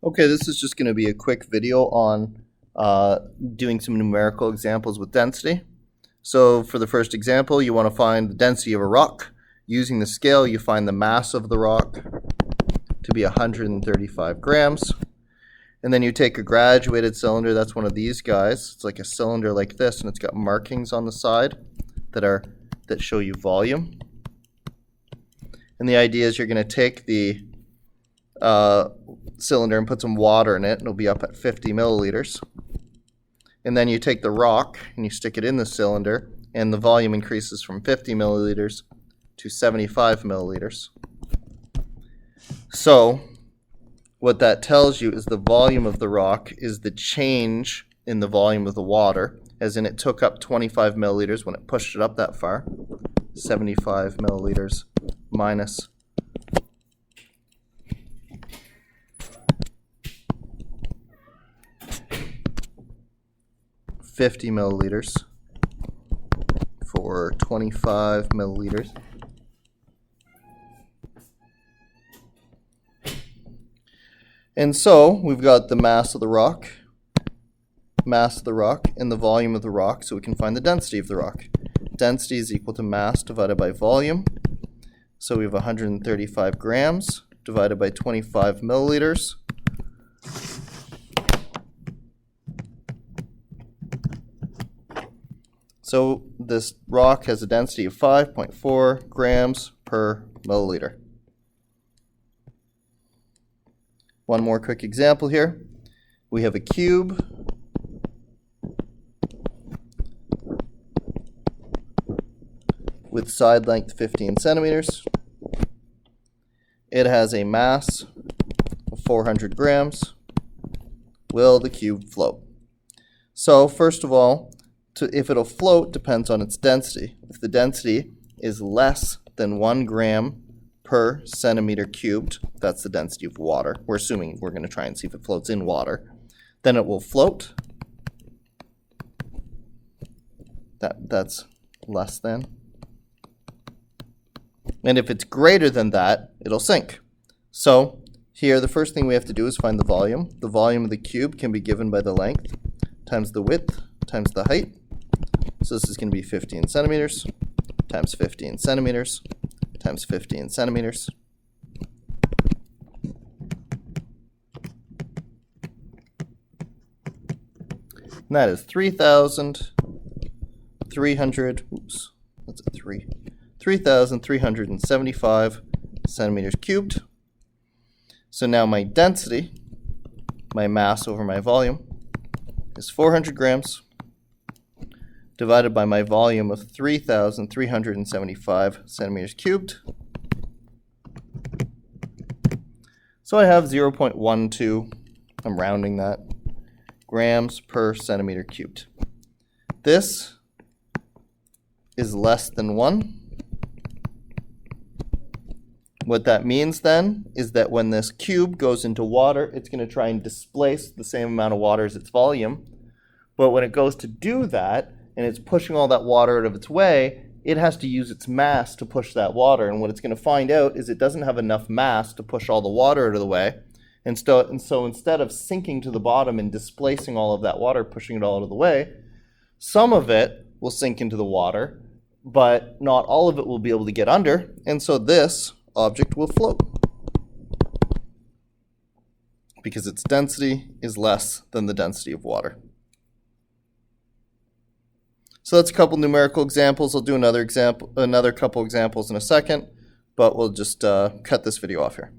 Okay, this is just going to be a quick video on doing some numerical examples with density. So for the first example, you want to find the density of a rock. Using the scale, you find the mass of the rock to be 135 grams. And then you take a graduated cylinder, that's one of these guys. It's like a cylinder like this, and it's got markings on the side that show you volume. And the idea is you're going to take the cylinder and put some water in it, and it'll be up at 50 milliliters. And then you take the rock and you stick it in the cylinder, and the volume increases from 50 milliliters to 75 milliliters. So what that tells you is the volume of the rock is the change in the volume of the water, as in it took up 25 milliliters when it pushed it up that far. 75 milliliters minus 50 milliliters for 25 milliliters. And so we've got the mass of the rock, and the volume of the rock, so we can find the density of the rock. Density is equal to mass divided by volume. So we have 135 grams divided by 25 milliliters. So this rock has a density of 5.4 grams per milliliter. One more quick example here. We have a cube with side length 15 centimeters. It has a mass of 400 grams. Will the cube float? So first of all, if it'll float depends on its density. If the density is less than 1 gram per centimeter cubed, that's the density of water. We're assuming we're going to try and see if it floats in water. Then it will float. That's less than. And if it's greater than that, it'll sink. So here the first thing we have to do is find the volume. The volume of the cube can be given by the length times the width times the height. So this is going to be 15 centimeters times 15 centimeters times 15 centimeters. And that is 3,375 centimeters cubed. So now my density, my mass over my volume, is 400 grams divided by my volume of 3,375 centimeters cubed. So I have 0.12, I'm rounding that, grams per centimeter cubed. This is less than 1. What that means then is that when this cube goes into water, it's going to try and displace the same amount of water as its volume. But when it goes to do that, and it's pushing all that water out of its way, it has to use its mass to push that water. And what it's going to find out is it doesn't have enough mass to push all the water out of the way. And so instead of sinking to the bottom and displacing all of that water, pushing it all out of the way, some of it will sink into the water, but not all of it will be able to get under. And so this object will float because its density is less than the density of water. So that's a couple numerical examples. I'll do another couple examples in a second, but we'll just cut this video off here.